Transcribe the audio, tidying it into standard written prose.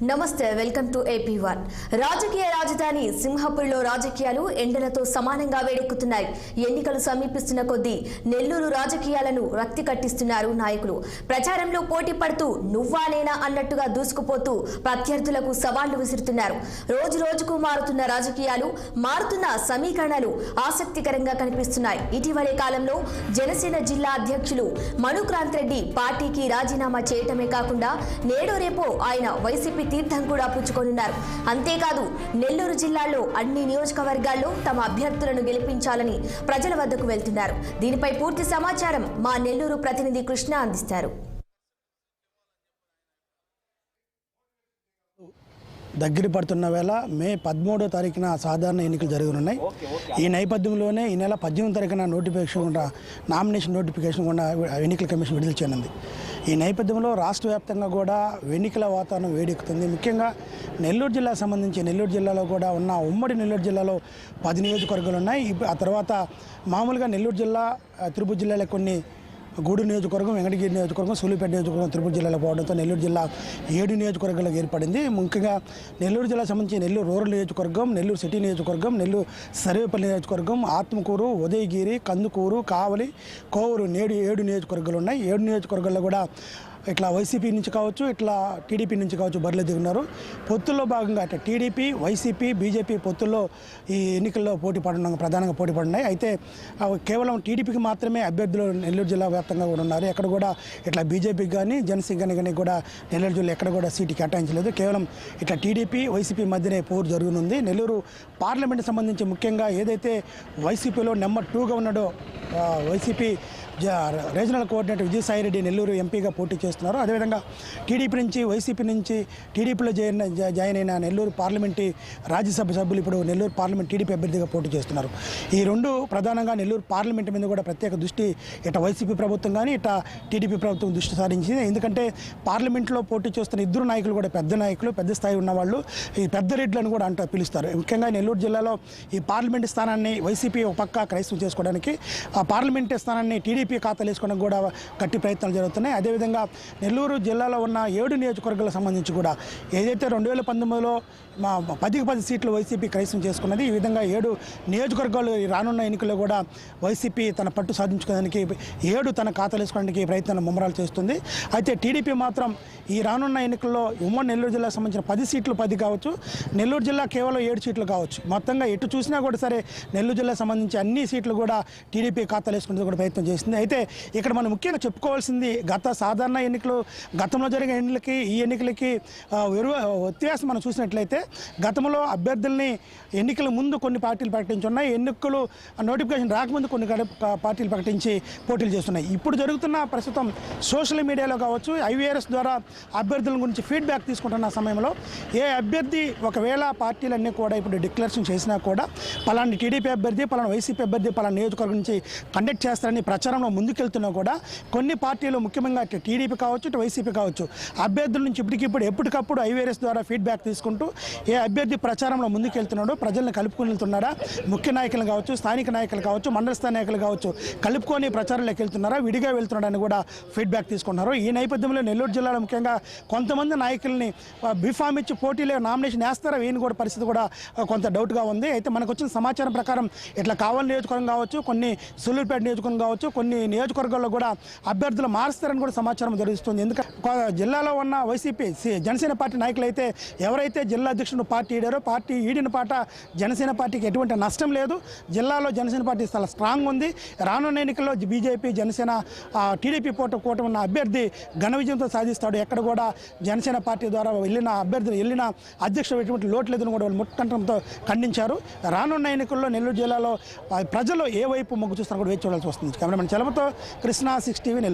నమస్తే welcome to AP1 రాజకీయ రాజధాని సింహపురిలో రాజకీయాలు ఎండలతో సమానంగా వేడెక్కుతున్నాయి. ఎన్నికలు సమీపిస్తున్న కొద్దీ నెల్లూరు రాజకీయాలను రక్తి కట్టిస్తున్నారు నాయకులు. ప్రచారంలో పోటీ పడుతూ నువ్వా నేనా అన్నట్టుగా దూసుకుపోతూ ప్రత్యర్థులకు సవాళ్లు విసురుతున్నారు. రోజు రోజుకు మారుతున్న రాజకీయాలు, మారుతున్న సమీకరణలు ఆసక్తికరంగా కనిపిస్తున్నాయి. ఇటీవలే కాలంలో జనసేన జిల్లా అధ్యక్షులు మనుక్రాంత్ రెడ్డి పార్టీకి రాజీనామా చేయటమే కాకుండా నేడో రేపో ఆయన వైసీపీ తీర్థం కూడా పుచ్చుకొనున్నారు. అంతేకాదు నెల్లూరు జిల్లాలో అన్ని నియోజకవర్గాల్లో తమ అభ్యర్థులను గెలిపించాలని ప్రజల వద్దకు వెళ్తున్నారు. దీనిపై పూర్తి సమాచారం మా నెల్లూరు ప్రతినిధి కృష్ణ అందిస్తారు. దగ్గర పడుతున్న వేళ మే 13వ తారీఖున సాధారణ ఎన్నికలు జరగనున్నాయి. ఈ నేపథ్యంలోనే ఈ నెల 18వ తారీఖున నామినేషన్ నోటిఫికేషన్ కూడా ఎన్నికల కమిషన్ విడుదల చేయనుంది. ఈ నేపథ్యంలో రాష్ట్ర వ్యాప్తంగా కూడా ఎన్నికల వాతావరణం వేడెక్కుతుంది. ముఖ్యంగా నెల్లూరు జిల్లాకు సంబంధించి నెల్లూరు జిల్లాలో కూడా ఉన్న ఉమ్మడి నెల్లూరు జిల్లాలో 10 నియోజకవర్గాలు ఉన్నాయి. ఆ తర్వాత మామూలుగా నెల్లూరు జిల్లా, తిరుపతి జిల్లాలో కొన్ని గూడూరు నియోజకవర్గం, వెంకటగిరి నియోజకవర్గం, సూళ్ళూరుపేట నియోజకవర్గం తిరుపతి జిల్లాలో పోవడంతో నెల్లూరు జిల్లా 7 నియోజకవర్గాలకు ఏర్పడింది. ముఖ్యంగా నెల్లూరు జిల్లాకు సంబంధించి నెల్లూరు రూరల్ నియోజకవర్గం, నెల్లూరు సిటీ నియోజకవర్గం, నెల్లూరు సర్వేపల్లి నియోజకవర్గం, ఆత్మకూరు, ఉదయగిరి, కందుకూరు, కావలి, కోవూరు 7 నియోజకవర్గాలు ఉన్నాయి. 7 నియోజకవర్గాల్లో కూడా ఇట్లా వైసీపీ నుంచి కావచ్చు, ఇట్లా టీడీపీ నుంచి కావచ్చు బరిలో దిగున్నారు. పొత్తుల్లో భాగంగా ఇట్లా టీడీపీ, వైసీపీ, బీజేపీ పొత్తుల్లో ఈ ఎన్నికల్లో ప్రధానంగా పోటీ పడినాయి. అయితే కేవలం టీడీపీకి మాత్రమే అభ్యర్థులు నెల్లూరు జిల్లా వ్యాప్తంగా కూడా ఉన్నారు. ఎక్కడ కూడా ఇట్లా బీజేపీకి కానీ జనసేన కానీ కూడా నెల్లూరు జిల్లా ఎక్కడ కూడా సీటు కేటాయించలేదు. కేవలం ఇట్లా టీడీపీ, వైసీపీ మధ్యనే పోరు జరుగుతుంది. నెల్లూరు పార్లమెంట్కి సంబంధించి ముఖ్యంగా ఏదైతే వైసీపీలో నెంబర్ 2గా ఉన్నాడో YCP regional coordinator Vijayasai Reddy Nellore ఎంపీగా పోటీ చేస్తున్నారు. అదేవిధంగా టీడీపీ నుంచి, వైసీపీ నుంచి టీడీపీలో జాయిన్ అయిన నెల్లూరు పార్లమెంటు రాజ్యసభ సభ్యులు ఇప్పుడు నెల్లూరు పార్లమెంట్ టీడీపీ అభ్యర్థిగా పోటీ చేస్తున్నారు. ఈ రెండు ప్రధానంగా నెల్లూరు పార్లమెంటు మీద కూడా ప్రత్యేక దృష్టి ఇట వైసీపీ ప్రభుత్వం కానీ ఇట టీడీపీ ప్రభుత్వం దృష్టి సారించింది. ఎందుకంటే పార్లమెంట్లో పోటీ చేస్తున్న ఇద్దరు నాయకులు కూడా పెద్ద నాయకులు, పెద్ద స్థాయి ఉన్నవాళ్ళు, ఈ పెద్ద రెడ్లను కూడా పిలుస్తారు. ముఖ్యంగా నెల్లూరు జిల్లాలో ఈ పార్లమెంటు స్థానాన్ని వైసీపీ ఒక పక్క కైవసం చేసుకోవడానికి, ఆ పార్లమెంటు స్థానాన్ని టీడీపీ ఖాతాలు వేసుకోవడానికి కూడా గట్టి ప్రయత్నాలు జరుగుతున్నాయి. అదేవిధంగా నెల్లూరు జిల్లాలో ఉన్న 7 నియోజకవర్గాలకు సంబంధించి కూడా ఏదైతే 2019లో 10కి 10 సీట్లు వైసీపీ కైవసం చేసుకున్నది, ఈ విధంగా 7 నియోజకవర్గాలు రానున్న ఎన్నికల్లో కూడా వైసీపీ తన పట్టు సాధించుకోవడానికి 7 తన ఖాతాలు వేసుకోవడానికి ప్రయత్నాలు ముమ్మరాలు చేస్తుంది. అయితే టీడీపీ మాత్రం ఈ రానున్న ఎన్నికల్లో ఉమ్మడి నెల్లూరు జిల్లాకు సంబంధించిన 10 సీట్లు 10 కావచ్చు, నెల్లూరు జిల్లా కేవలం 7 సీట్లు కావచ్చు, మొత్తంగా ఎటు చూసినా కూడా సరే నెల్లూరు జిల్లాకు సంబంధించి అన్ని సీట్లు కూడా టీడీపీ ఖాతాలు వేసుకునేది కూడా ప్రయత్నం చేస్తుంది. అయితే ఇక్కడ మనం ముఖ్యంగా చెప్పుకోవాల్సింది సాధారణ ఎన్నికలు, గతంలో జరిగిన ఎన్నికలకి ఈ ఎన్నికలకి వ్యత్యాసం మనం చూసినట్లయితే గతంలో అభ్యర్థుల్ని ఎన్నికల ముందు కొన్ని పార్టీలు ప్రకటించున్నాయి, ఎన్నికలు నోటిఫికేషన్ రాకముందు కొన్ని పార్టీలు ప్రకటించి పోటీలు చేస్తున్నాయి. ఇప్పుడు జరుగుతున్న ప్రస్తుతం సోషల్ మీడియాలో కావచ్చు, IVRS ద్వారా అభ్యర్థుల గురించి ఫీడ్బ్యాక్ తీసుకుంటున్న సమయంలో ఏ అభ్యర్థి ఒకవేళ పార్టీలన్నీ కూడా ఇప్పుడు డిక్లరేషన్ చేసినా కూడా పలానా టీడీపీ అభ్యర్థి, పలానా వైసీపీ అభ్యర్థి పలానా నియోజకవర్గం నుంచి కండక్ట్ చేస్తారని ప్రచారంలో ముందుకెళ్తున్నా కూడా కొన్ని పార్టీలు ముఖ్యంగా టీడీపీ కావచ్చు, ఇటు వైసీపీ కావచ్చు, అభ్యర్థుల నుంచి ఎప్పటికప్పుడు IVRS ద్వారా ఫీడ్బ్యాక్ తీసుకుంటూ ఏ అభ్యర్థి ప్రచారంలో ముందుకెళ్తున్నాడో, ప్రజలను కలుపుకొని వెళ్తున్నారా, ముఖ్య నాయకులు కావచ్చు, స్థానిక నాయకులు కావచ్చు, మండల స్థాయి నాయకులు కావచ్చు, కలుపుకొని ప్రచారంలోకి వెళ్తున్నారా, విడిగా వెళ్తున్నాడని కూడా ఫీడ్బ్యాక్ తీసుకుంటున్నారు. ఈ నేపథ్యంలో నెల్లూరు జిల్లాలో ముఖ్యంగా కొంతమంది నాయకుల్ని బీఫామ్ ఇచ్చి పోటీలో నామినేషన్ వేస్తారా వేయని కూడా పరిస్థితి కూడా కొంత డౌట్గా ఉంది. అయితే మనకు వచ్చిన సమాచారం ప్రకారం ఇట్లా కావలి నియోజకవర్గం కావచ్చు, కొన్ని సూళ్ళూరుపేట నియోజకవర్గం కావచ్చు, కొన్ని నియోజకవర్గాల్లో కూడా అభ్యర్థులు మారుస్తారని కూడా సమాచారం జరుగుతుంది. ఎందుకంటే జిల్లాలో ఉన్న వైసీపీ, జనసేన పార్టీ నాయకులు అయితే ఎవరైతే జిల్లా అధ్యక్షుడు పార్టీ ఈడారో, పార్టీ ఈడిన పాట జనసేన పార్టీకి ఎటువంటి నష్టం లేదు. జిల్లాలో జనసేన పార్టీ చాలా స్ట్రాంగ్ ఉంది. రానున్న ఎన్నికల్లో బీజేపీ, జనసేన, టీడీపీ కూటమి ఉన్న అభ్యర్థి ఘన విజయంతో సాధిస్తాడు. ఎక్కడ కూడా జనసేన పార్టీ ద్వారా వెళ్ళిన అధ్యక్షుడు ఎటువంటి లోటు లేదని కూడా వాళ్ళు ముట్టంతో ఖండించారు. రానున్న ఎన్నికల్లో నెల్లూరు జిల్లాలో ప్రజలు ఏ వైపు మొగ్గు చూస్తారో కూడా వేచి చూడాల్సి వస్తుంది. కెమెరామెన్ చలపతో కృష్ణ, 6 TV నెల్లూరు.